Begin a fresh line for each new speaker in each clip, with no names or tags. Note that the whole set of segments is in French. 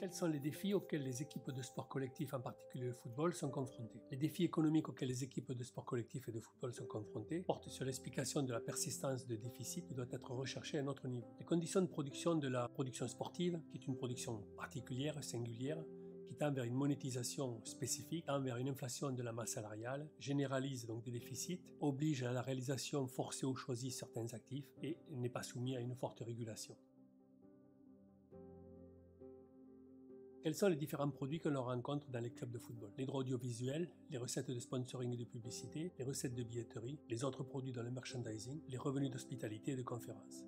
Quels sont les défis auxquels les équipes de sport collectif, en particulier le football, sont confrontées? Les défis économiques auxquels les équipes de sport collectif et de football sont confrontées portent sur l'explication de la persistance de déficits qui doit être recherchée à un autre niveau. Les conditions de production de la production sportive, qui est une production particulière, singulière, qui tend vers une monétisation spécifique, tend vers une inflation de la masse salariale, généralise donc des déficits, oblige à la réalisation forcée ou choisie de certains actifs et n'est pas soumis à une forte régulation. Quels sont les différents produits que l'on rencontre dans les clubs de football? Les droits audiovisuels, les recettes de sponsoring et de publicité, les recettes de billetterie, les autres produits dans le merchandising, les revenus d'hospitalité et de conférences.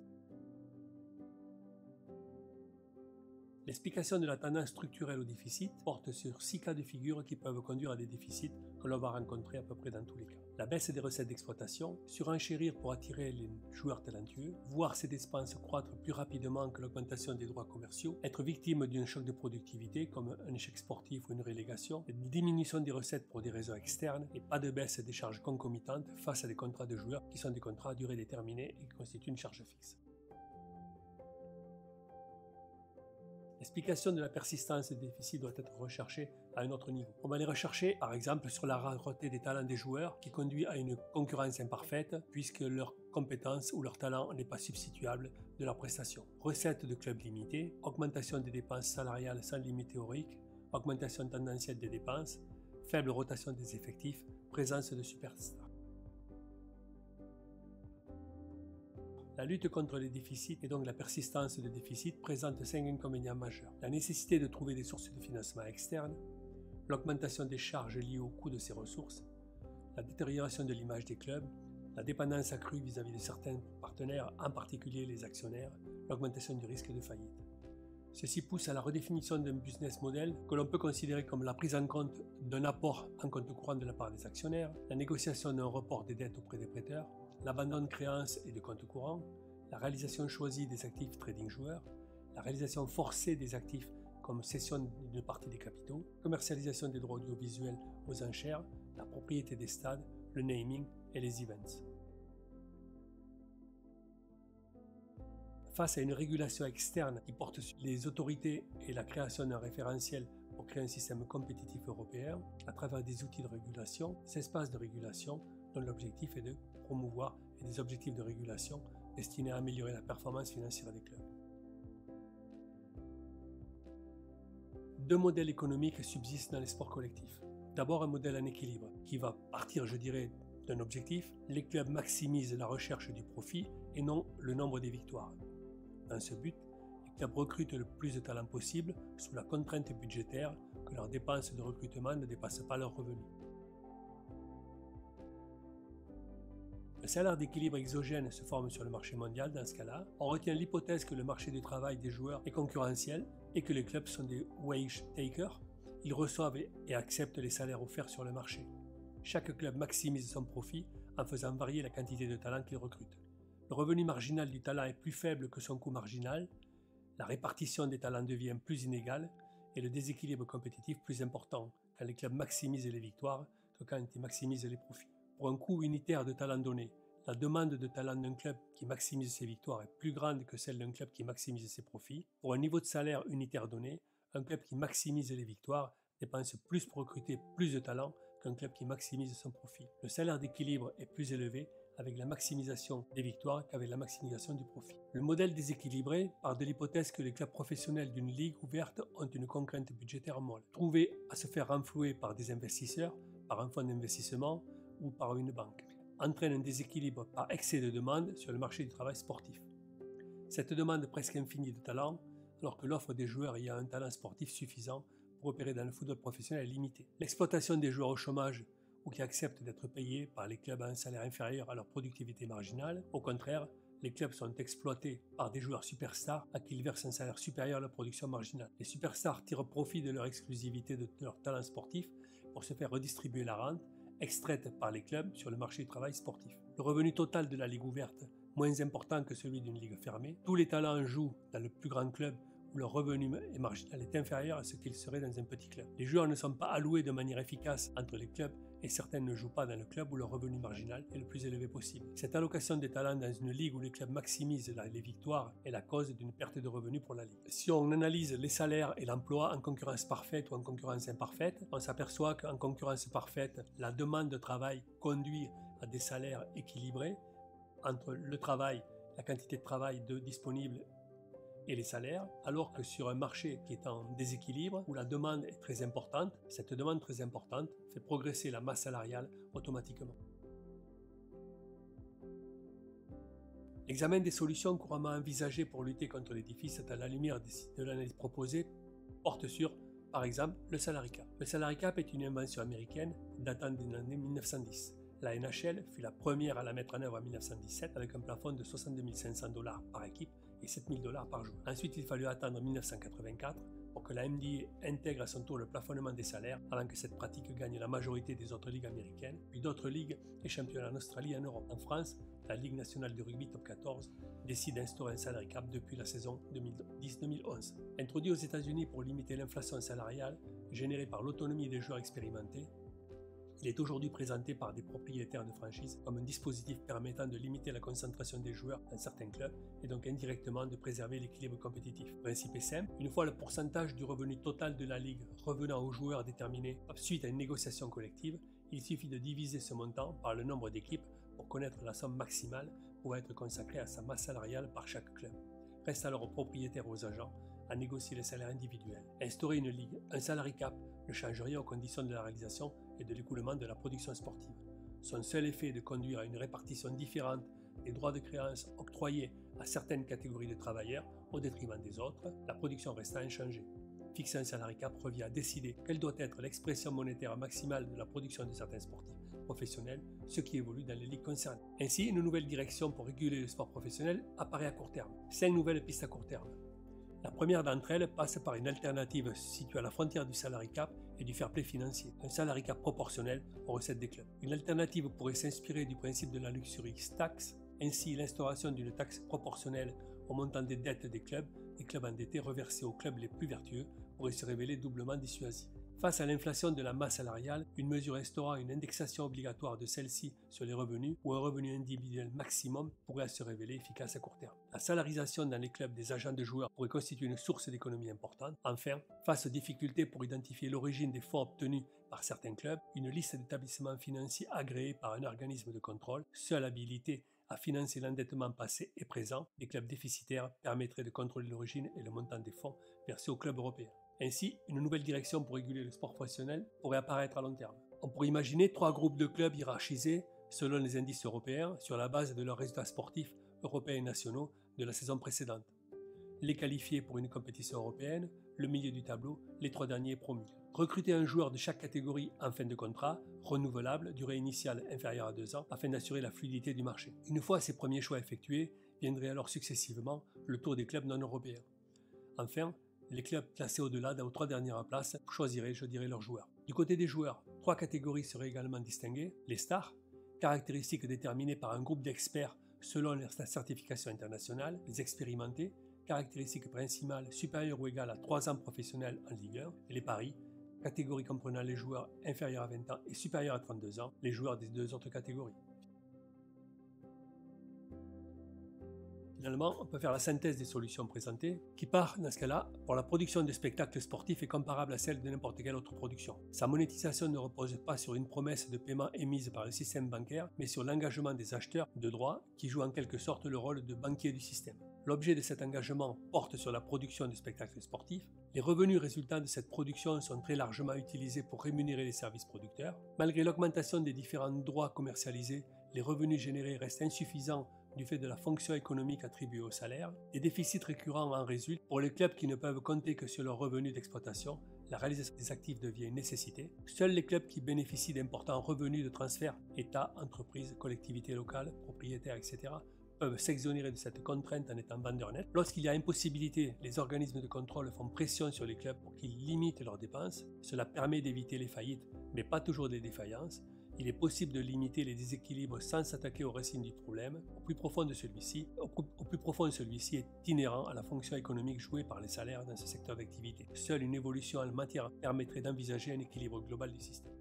L'explication de la tendance structurelle au déficit porte sur 6 cas de figure qui peuvent conduire à des déficits que l'on va rencontrer à peu près dans tous les cas. La baisse des recettes d'exploitation, surenchérir pour attirer les joueurs talentueux, voir ses dépenses croître plus rapidement que l'augmentation des droits commerciaux, être victime d'un choc de productivité comme un échec sportif ou une relégation, une diminution des recettes pour des raisons externes et pas de baisse des charges concomitantes face à des contrats de joueurs qui sont des contrats à durée déterminée et qui constituent une charge fixe. L'explication de la persistance des déficits doit être recherchée à un autre niveau. On va les rechercher, par exemple, sur la rareté des talents des joueurs qui conduit à une concurrence imparfaite puisque leur compétence ou leur talent n'est pas substituable de leurs prestations. Recettes de clubs limitées, augmentation des dépenses salariales sans limite théorique, augmentation tendancielle des dépenses, faible rotation des effectifs, présence de superstars. La lutte contre les déficits et donc la persistance des déficits présente 5 inconvénients majeurs. La nécessité de trouver des sources de financement externes, l'augmentation des charges liées au coût de ces ressources, la détérioration de l'image des clubs, la dépendance accrue vis-à-vis de certains partenaires, en particulier les actionnaires, l'augmentation du risque de faillite. Ceci pousse à la redéfinition d'un business model que l'on peut considérer comme la prise en compte d'un apport en compte courant de la part des actionnaires, la négociation d'un report des dettes auprès des prêteurs, l'abandon de créances et de comptes courants, la réalisation choisie des actifs trading joueurs, la réalisation forcée des actifs comme cession d'une partie des capitaux, commercialisation des droits audiovisuels aux enchères, la propriété des stades, le naming et les events. Face à une régulation externe qui porte sur les autorités et la création d'un référentiel pour créer un système compétitif européen, à travers des outils de régulation, ces espaces de régulation dont l'objectif est de promouvoir des objectifs de régulation destinés à améliorer la performance financière des clubs. Deux modèles économiques subsistent dans les sports collectifs. D'abord un modèle en équilibre qui va partir, je dirais, d'un objectif. Les clubs maximisent la recherche du profit et non le nombre des victoires. Dans ce but, les clubs recrutent le plus de talents possible sous la contrainte budgétaire que leurs dépenses de recrutement ne dépassent pas leurs revenus. Le salaire d'équilibre exogène se forme sur le marché mondial dans ce cas-là. On retient l'hypothèse que le marché du travail des joueurs est concurrentiel et que les clubs sont des wage takers. Ils reçoivent et acceptent les salaires offerts sur le marché. Chaque club maximise son profit en faisant varier la quantité de talents qu'il recrute. Le revenu marginal du talent est plus faible que son coût marginal, la répartition des talents devient plus inégale et le déséquilibre compétitif plus important quand les clubs maximisent les victoires que quand ils maximisent les profits. Pour un coût unitaire de talent donné, la demande de talent d'un club qui maximise ses victoires est plus grande que celle d'un club qui maximise ses profits. Pour un niveau de salaire unitaire donné, un club qui maximise les victoires dépense plus pour recruter plus de talent qu'un club qui maximise son profit. Le salaire d'équilibre est plus élevé avec la maximisation des victoires qu'avec la maximisation du profit. Le modèle déséquilibré part de l'hypothèse que les clubs professionnels d'une ligue ouverte ont une contrainte budgétaire molle, trouvée à se faire renflouer par des investisseurs, par un fonds d'investissement ou par une banque, entraîne un déséquilibre par excès de demande sur le marché du travail sportif. Cette demande presque infinie de talent, alors que l'offre des joueurs ayant un talent sportif suffisant pour opérer dans le football professionnel est limitée. L'exploitation des joueurs au chômage ou qui acceptent d'être payés par les clubs à un salaire inférieur à leur productivité marginale. Au contraire, les clubs sont exploités par des joueurs superstars à qui ils versent un salaire supérieur à la production marginale. Les superstars tirent profit de leur exclusivité de leur talent sportif pour se faire redistribuer la rente extraite par les clubs sur le marché du travail sportif. Le revenu total de la ligue ouverte, moins important que celui d'une ligue fermée. Tous les talents jouent dans le plus grand club où leur revenu marginal est inférieur à ce qu'il serait dans un petit club. Les joueurs ne sont pas alloués de manière efficace entre les clubs et certains ne jouent pas dans le club où leur revenu marginal est le plus élevé possible. Cette allocation des talents dans une ligue où les clubs maximisent les victoires est la cause d'une perte de revenus pour la ligue. Si on analyse les salaires et l'emploi en concurrence parfaite ou en concurrence imparfaite, on s'aperçoit qu'en concurrence parfaite, la demande de travail conduit à des salaires équilibrés entre le travail, la quantité de travail disponible et les salaires, alors que sur un marché qui est en déséquilibre, où la demande est très importante, cette demande très importante fait progresser la masse salariale automatiquement. L'examen des solutions couramment envisagées pour lutter contre les déficits à la lumière de l'analyse proposée porte sur, par exemple, le salary cap. Le salary cap est une invention américaine datant des années 1910. La NHL fut la première à la mettre en œuvre en 1917 avec un plafond de 62 500 $ par équipe et 7 000 $ par joueur. Ensuite, il fallut attendre 1984 pour que la NBA intègre à son tour le plafonnement des salaires avant que cette pratique gagne la majorité des autres ligues américaines, puis d'autres ligues et championnats en Australie et en Europe. En France, la Ligue nationale de rugby top 14 décide d'instaurer un salary cap depuis la saison 2010-2011. Introduit aux États-Unis pour limiter l'inflation salariale générée par l'autonomie des joueurs expérimentés, il est aujourd'hui présenté par des propriétaires de franchises comme un dispositif permettant de limiter la concentration des joueurs dans certains clubs et donc indirectement de préserver l'équilibre compétitif. Le principe est simple, une fois le pourcentage du revenu total de la ligue revenant aux joueurs déterminé suite à une négociation collective, il suffit de diviser ce montant par le nombre d'équipes pour connaître la somme maximale pouvant être consacrée à sa masse salariale par chaque club. Reste alors aux propriétaires et aux agents à négocier les salaires individuels. Instaurer une ligue, un salary cap, ne change rien aux conditions de la réalisation et de l'écoulement de la production sportive. Son seul effet est de conduire à une répartition différente des droits de créance octroyés à certaines catégories de travailleurs au détriment des autres, la production restant inchangée. Fixer un salary cap revient à décider quelle doit être l'expression monétaire maximale de la production de certains sportifs professionnels, ce qui évolue dans les ligues concernées. Ainsi, une nouvelle direction pour réguler le sport professionnel apparaît à court terme. 5 nouvelles pistes à court terme. La première d'entre elles passe par une alternative située à la frontière du salary cap et du fair play financier, un salary cap proportionnel aux recettes des clubs. Une alternative pourrait s'inspirer du principe de la luxury tax, ainsi l'instauration d'une taxe proportionnelle au montant des dettes des clubs endettés reversés aux clubs les plus vertueux pourrait se révéler doublement dissuasive. Face à l'inflation de la masse salariale, une mesure instaurant une indexation obligatoire de celle-ci sur les revenus ou un revenu individuel maximum pourrait se révéler efficace à court terme. La salarisation dans les clubs des agents de joueurs pourrait constituer une source d'économie importante. Enfin, face aux difficultés pour identifier l'origine des fonds obtenus par certains clubs, une liste d'établissements financiers agréés par un organisme de contrôle, seule habilité à financer l'endettement passé et présent des clubs déficitaires, permettrait de contrôler l'origine et le montant des fonds versés aux clubs européens. Ainsi, une nouvelle direction pour réguler le sport professionnel pourrait apparaître à long terme. On pourrait imaginer 3 groupes de clubs hiérarchisés selon les indices européens sur la base de leurs résultats sportifs européens et nationaux de la saison précédente. Les qualifiés pour une compétition européenne, le milieu du tableau, les 3 derniers promus. Recruter un joueur de chaque catégorie en fin de contrat, renouvelable, durée initiale inférieure à 2 ans, afin d'assurer la fluidité du marché. Une fois ces premiers choix effectués, viendrait alors successivement le tour des clubs non européens. Enfin, les clubs classés au-delà aux 3 dernières places choisiraient, leurs joueurs. Du côté des joueurs, 3 catégories seraient également distinguées. Les stars, caractéristiques déterminées par un groupe d'experts selon leur certification internationale. Les expérimentés, caractéristiques principales supérieures ou égales à 3 ans professionnels en Ligue 1. Et les paris, catégorie comprenant les joueurs inférieurs à 20 ans et supérieurs à 32 ans, les joueurs des 2 autres catégories. Finalement, on peut faire la synthèse des solutions présentées, qui part, dans ce cas-là, pour la production de spectacles sportifs est comparable à celle de n'importe quelle autre production. Sa monétisation ne repose pas sur une promesse de paiement émise par le système bancaire, mais sur l'engagement des acheteurs de droits qui jouent en quelque sorte le rôle de banquier du système. L'objet de cet engagement porte sur la production de spectacles sportifs. Les revenus résultant de cette production sont très largement utilisés pour rémunérer les services producteurs. Malgré l'augmentation des différents droits commercialisés, les revenus générés restent insuffisants du fait de la fonction économique attribuée au salaire. Des déficits récurrents en résultent. Pour les clubs qui ne peuvent compter que sur leurs revenus d'exploitation, la réalisation des actifs devient une nécessité. Seuls les clubs qui bénéficient d'importants revenus de transfert, État, entreprises, collectivités locales, propriétaires, etc., peuvent s'exonérer de cette contrainte en étant vendeurs nets. Lorsqu'il y a impossibilité, les organismes de contrôle font pression sur les clubs pour qu'ils limitent leurs dépenses. Cela permet d'éviter les faillites, mais pas toujours des défaillances. Il est possible de limiter les déséquilibres sans s'attaquer aux racines du problème. Au plus profond de celui-ci est inhérent à la fonction économique jouée par les salaires dans ce secteur d'activité. Seule une évolution en la matière permettrait d'envisager un équilibre global du système.